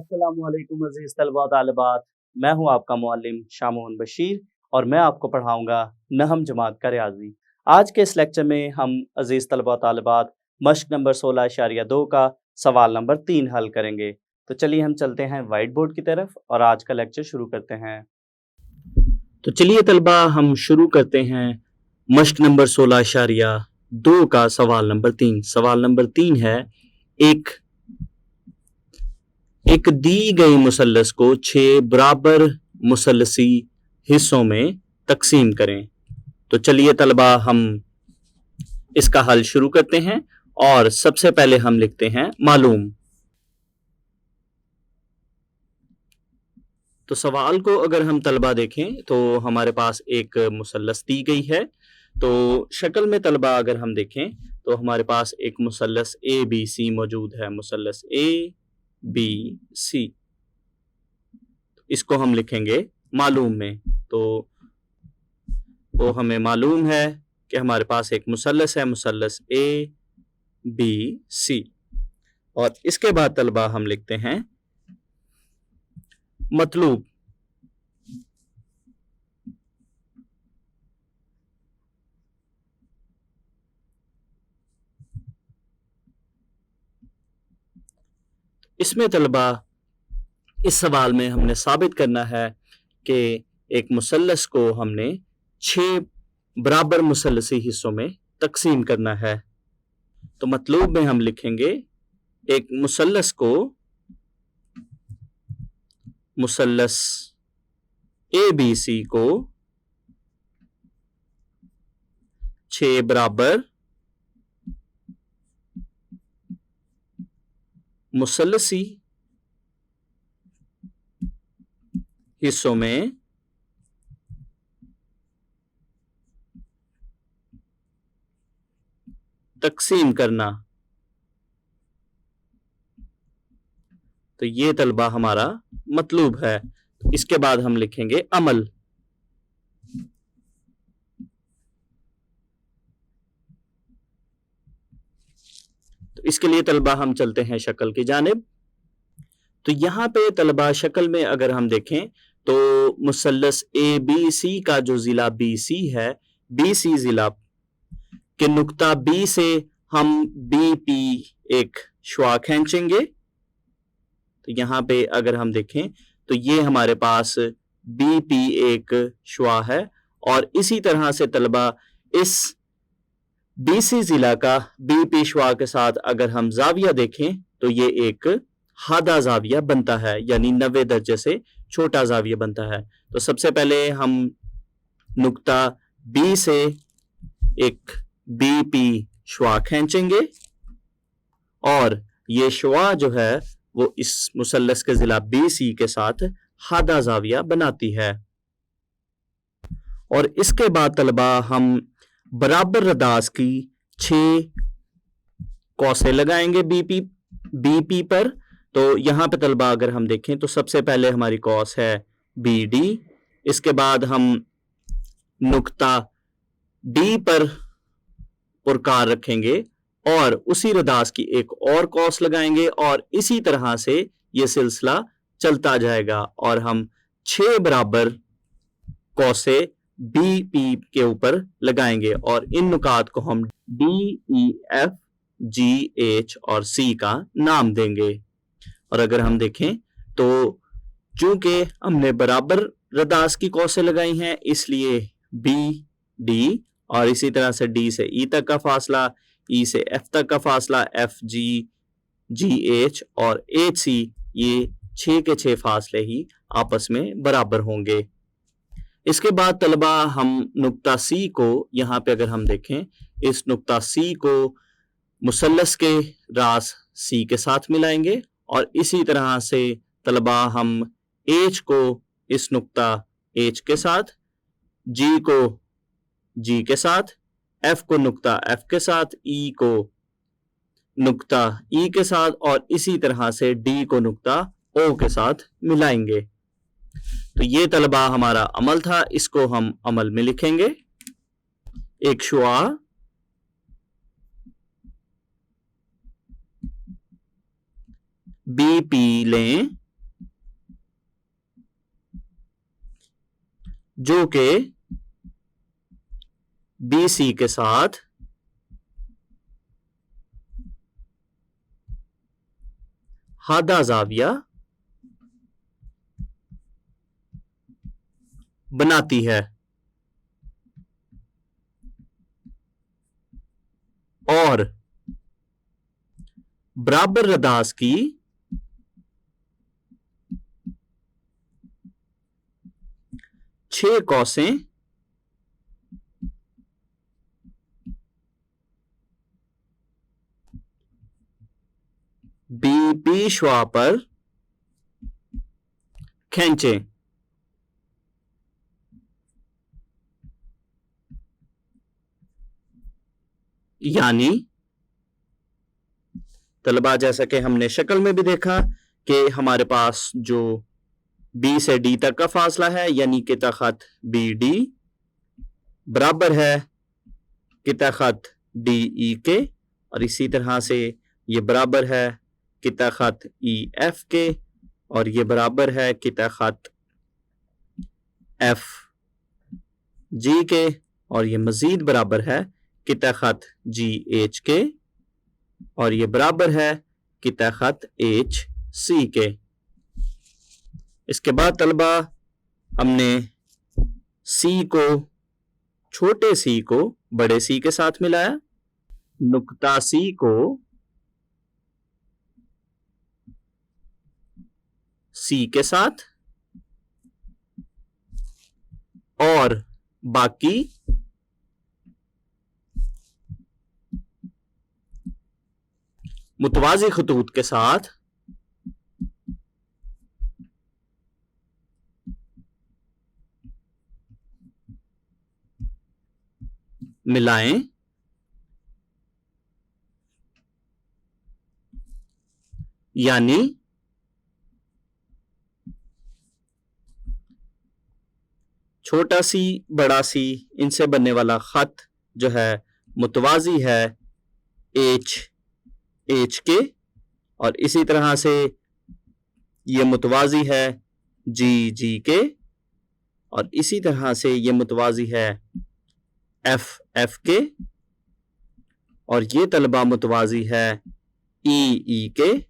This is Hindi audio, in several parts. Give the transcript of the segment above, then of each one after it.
अस्सलामुअलैकुम अज़ीज़ तलबा व तालिबात। मैं हूँ आपका मुअल्लिम शामोन बशीर और मैं आपको पढ़ाऊँगा नहम जमात का रियाज़ी। आज के इस लेक्चर में हम अज़ीज़ तलबा व तालिबात मश्क नंबर 16.2 का सवाल नंबर 3 हल करेंगे। तो चलिए हम चलते हैं व्हाइट बोर्ड की तरफ और आज का लेक्चर शुरू करते हैं। तो चलिए तलबा हम शुरू करते हैं मश्क नंबर 16.2 का सवाल नंबर 3। सवाल नंबर 3 है एक दी गई मुसल्लस को 6 बराबर मुसल्लसी हिस्सों में तकसीम करें। तो चलिए तलबा हम इसका हल शुरू करते हैं और सबसे पहले हम लिखते हैं मालूम। तो सवाल को अगर हम तलबा देखें तो हमारे पास एक मुसल्लस दी गई है। तो शक्ल में तलबा अगर हम देखें तो हमारे पास एक मुसल्लस ए बी सी मौजूद है। मुसल्लस ए बी सी, इसको हम लिखेंगे मालूम में। तो हमें मालूम है कि हमारे पास एक मुसल्लस है, मुसल्लस ए बी सी। और इसके बाद तलबा हम लिखते हैं मतलूब। इसमें तलबा इस सवाल में हमने साबित करना है कि एक मुसल्लस को हमने 6 बराबर मुसल्लसी हिस्सों में तकसीम करना है। तो मतलूब में हम लिखेंगे एक मुसल्लस को, मुसल्लस ए बी सी को 6 बराबर मुसल्लसी हिस्सों में तकसीम करना। तो ये तलबा हमारा मतलूब है। इसके बाद हम लिखेंगे अमल। तो इसके लिए तलबा हम चलते हैं शक्ल की जानिब। तो यहां पे तलबा शक्ल में अगर हम देखें तो मुसल्लस ए बी सी का जो जिला बी सी है, बी सी जिला के नुक्ता बी से हम बी पी एक शुआ खींचेंगे। तो यहाँ पे अगर हम देखें तो ये हमारे पास बी पी एक शुआ है। और इसी तरह से तलबा इस बी सी जिला का बी पी शुआ के साथ अगर हम जाविया देखें तो ये एक हादा जाविया बनता है, यानी 90 दर्जे से छोटा जाविया बनता है। तो सबसे पहले हम नुक्ता बी से एक बी पी शुआ खींचेंगे और ये शुआ जो है वो इस मुसल्लस के जिला बी सी के साथ हादा जाविया बनाती है। और इसके बाद तलबा हम बराबर रदास की 6 कौसे लगाएंगे बी पी पर। तो यहाँ पे तलबा अगर हम देखें तो सबसे पहले हमारी कौस है बी डी। इसके बाद हम नुक्ता डी पर पुरकार रखेंगे और उसी रदास की एक और कौस लगाएंगे और इसी तरह से ये सिलसिला चलता जाएगा और हम 6 बराबर कौसे बी पी के ऊपर लगाएंगे और इन नुकात को हम D E F G H और सी का नाम देंगे। और अगर हम देखें तो चूंकि हमने बराबर रदास की कौसे लगाई हैं इसलिए बी डी और इसी तरह से डी से ई तक का फासला, ई से एफ तक का फासला, एफ जी जी एच और एच सी, ये 6 के 6 फासले ही आपस में बराबर होंगे। इसके बाद तलबा हम नुक्ता सी को, यहाँ पे अगर हम देखें इस नुक्ता सी को मुसल्लस के रास सी के साथ मिलाएंगे और इसी तरह से तलबा हम एच को इस नुक्ता एच के साथ, जी को जी के साथ, एफ को नुक्ता एफ के साथ, ई को नुक्ता ई के साथ और इसी तरह से डी को नुक्ता ओ के साथ मिलाएंगे। तो ये तलबा हमारा अमल था, इसको हम अमल में लिखेंगे। एक शुआ बी पी लें जो कि BC के साथ हादा जाविया बनाती है और बराबर रदास की छह कौसें BP श्वा पर खींचे। यानी तलबा जैसा कि हमने शक्ल में भी देखा कि हमारे पास जो B से D तक का फासला है यानी कि तखत BD बराबर है कि तखत DE के, और इसी तरह से ये बराबर है कि तखत EF के, और ये बराबर है कि तखत FG के, और ये मजीद बराबर है कि तखत GH के, और ये बराबर है कि तखत HC के। इसके बाद तलबा हमने C को, छोटे C को बड़े C के साथ मिलाया, नुक्ता C को C के साथ, और बाकी मुतवाज़ी खतूत के साथ मिलाएं। यानी छोटा सी बड़ा सी इनसे बनने वाला खत जो है मुतवाज़ी है H के, और इसी तरह से ये मुतवाज़ी है G के, और इसी तरह से ये मुतवाज़ी है F के, और ये तलबा मुतवाज़ी है E के,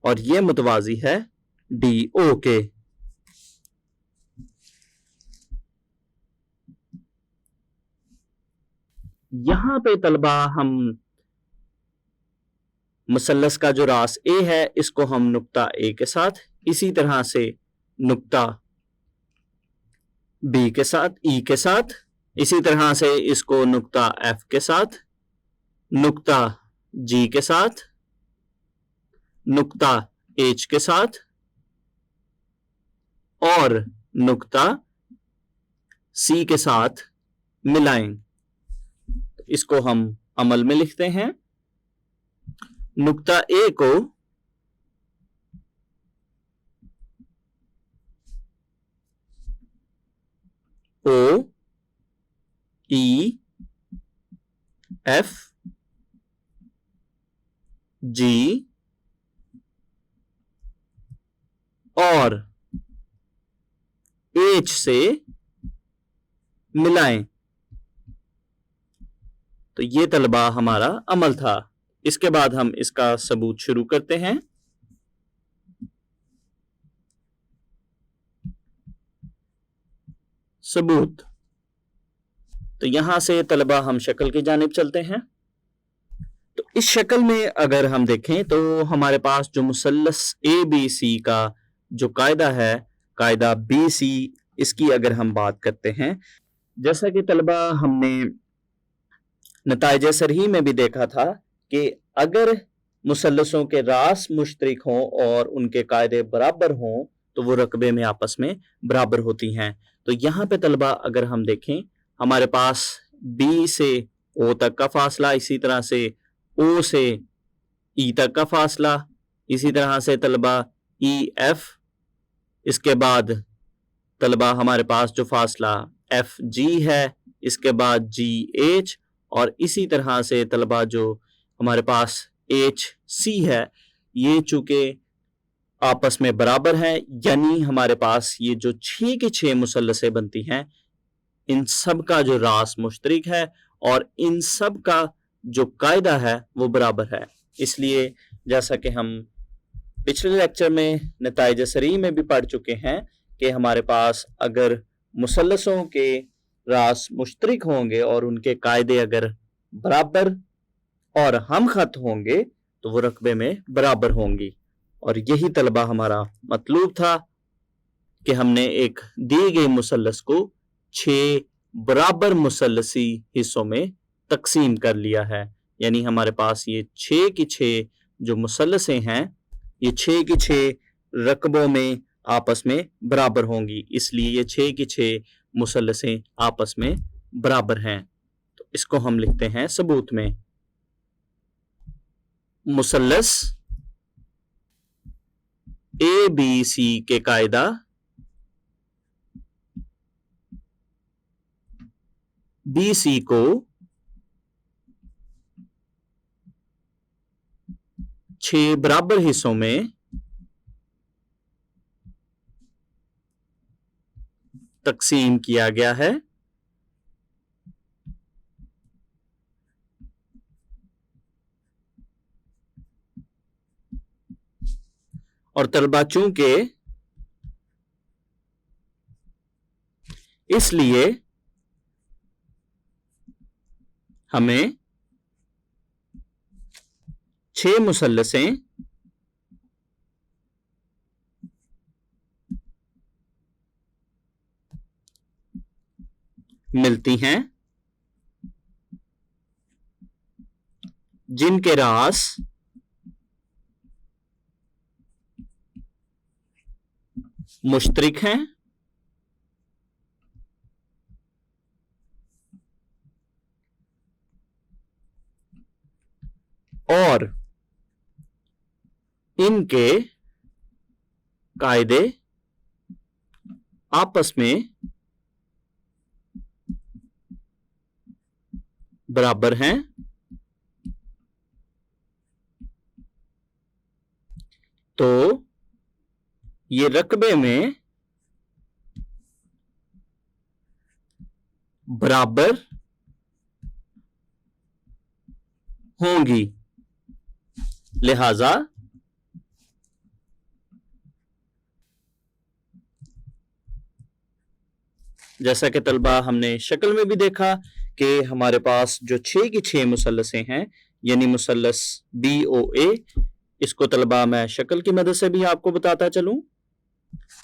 और ये मुतवाज़ी है DO के। यहां पे तलबा हम मुसल्लस का जो रास A है इसको हम नुक्ता A के साथ, इसी तरह से नुक्ता B के साथ, E के साथ, इसी तरह से इसको नुक्ता F के साथ, नुक्ता G के साथ, नुक्ता H के साथ, और नुक्ता C के साथ मिलाएं। इसको हम अमल में लिखते हैं। नुक्ता A को O E F G और H से मिलाएं। तो ये तलबा हमारा अमल था। इसके बाद हम इसका सबूत शुरू करते हैं। सबूत। तो यहां से तलबा हम शक्ल की जानिब चलते हैं। तो इस शक्ल में अगर हम देखें तो हमारे पास जो मुसल्लस ABC का जो कायदा है, कायदा BC, इसकी अगर हम बात करते हैं, जैसा कि तलबा हमने नताइज सरही में भी देखा था कि अगर मुसल्लसों के रास मुश्तरिक हों और उनके कायदे बराबर हों तो वो रकबे में आपस में बराबर होती हैं। तो यहाँ पे तलबा अगर हम देखें, हमारे पास B से O तक का फासला, इसी तरह से O से E तक का फासला, इसी तरह से तलबा EF, इसके बाद तलबा हमारे पास जो फासला FG है, इसके बाद GH, और इसी तरह से तलबा जो हमारे पास HC है, ये चूंकि आपस में बराबर हैं, यानी हमारे पास ये जो 6 की 6 मुसल्लसें बनती हैं, इन सब का जो रास मुश्तरिक है और इन सब का जो कायदा है वो बराबर है। इसलिए जैसा कि हम पिछले लेक्चर में नताइज सरी में भी पढ़ चुके हैं कि हमारे पास अगर मुसल्लसों के रास मुश्तरिक होंगे और उनके कायदे अगर बराबर और हम खत होंगे तो वो रकबे में बराबर होंगी। और यही तलबा हमारा मतलूब था कि हमने एक दी गई मुसल्लस को 6 बराबर मुसल्लसी हिस्सों में तकसीम कर लिया है, यानी हमारे पास ये 6 की 6 जो मुसल्लसें हैं ये 6 की 6 रकबों में आपस में बराबर होंगी, इसलिए ये 6 की 6 मुसल्लसें आपस में बराबर हैं। तो इसको हम लिखते हैं सबूत में। मुसल्लस ए बी सी के कायदा बी सी को 6 बराबर हिस्सों में तकसीम किया गया है और तलबा चूंकि इसलिए हमें 6 मुसल्लसें मिलती हैं जिनके रास मुश्तरिक हैं और इनके कायदे आपस में बराबर हैं। तो ये रकबे में बराबर होंगी, लिहाजा जैसा कि तलबा हमने शक्ल में भी देखा कि हमारे पास जो 6 की 6 मुसल्लसें हैं, यानी मुसल्लस बी ओ ए, इसको तलबा मैं शक्ल की मदद से भी आपको बताता चलूं।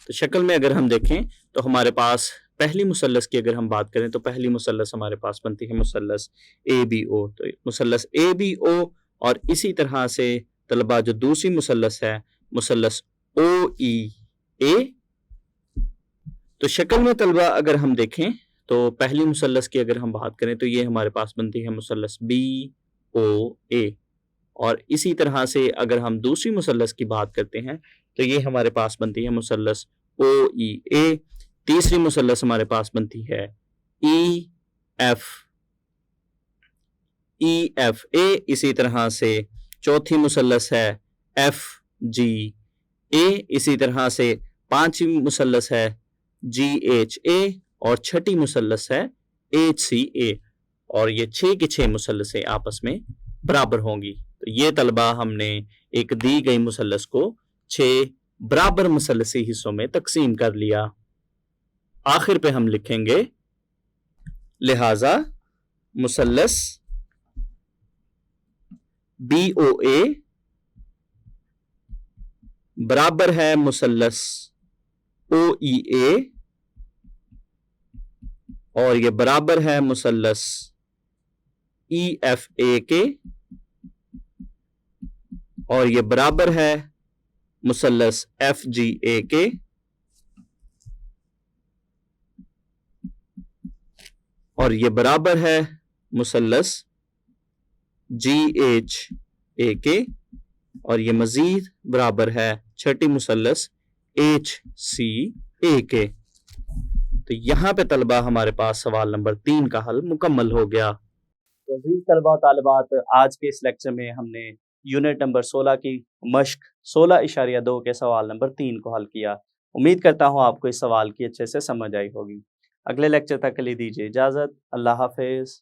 तो शक्ल में अगर हम देखें तो हमारे पास पहली मुसल्लस की अगर हम बात करें तो पहली मुसल्लस हमारे पास बनती है मुसल्लस ए बी ओ। तो मुसल्लस ए बी ओ और इसी तरह से तलबा जो दूसरी मुसल्लस है मुसल्लस ओ ई ए। तो शक्ल में तलबा अगर हम देखें तो पहली मुसल्लस की अगर हम बात करें तो ये हमारे पास बनती है मुसल्लस बी ओ ए, और इसी तरह से अगर हम दूसरी मुसल्लस की बात करते हैं तो ये हमारे पास बनती है मुसल्लस ओ ई ए। तीसरी मुसल्लस हमारे पास बनती है ई एफ ए। इसी तरह से चौथी मुसल्लस है एफ जी ए। इसी तरह से पांचवी मुसल्लस है जी एच ए और छठी मुसल्लस है एच सी ए। और ये 6 की 6 मुसल्लसें आपस में बराबर होंगी। तो ये तलबा हमने एक दी गई मुसल्लस को 6 बराबर मुसल्लसी हिस्सों में तकसीम कर लिया। आखिर पे हम लिखेंगे लिहाजा मुसल्लस बी ओ ए बराबर है मुसल्लस ओ ई ए और ये बराबर है मुसल्लस ई एफ ए के और ये बराबर है मुसल्लस एफ जी ए के और ये बराबर है मुसल्लस जी एच ए के और ये मजीद बराबर है छठी मुसल्लस एच सी ए के। तो यहाँ पे तलबा हमारे पास सवाल नंबर 3 का हल मुकम्मल हो गया। तो अजीज तलबा तालिबात, आज के इस लेक्चर में हमने यूनिट नंबर 16 की मश्क 16.2 के सवाल नंबर 3 को हल किया। उम्मीद करता हूँ आपको इस सवाल की अच्छे से समझ आई होगी। अगले लेक्चर तक के लिए दीजिए इजाज़त। अल्लाह हाफिज़।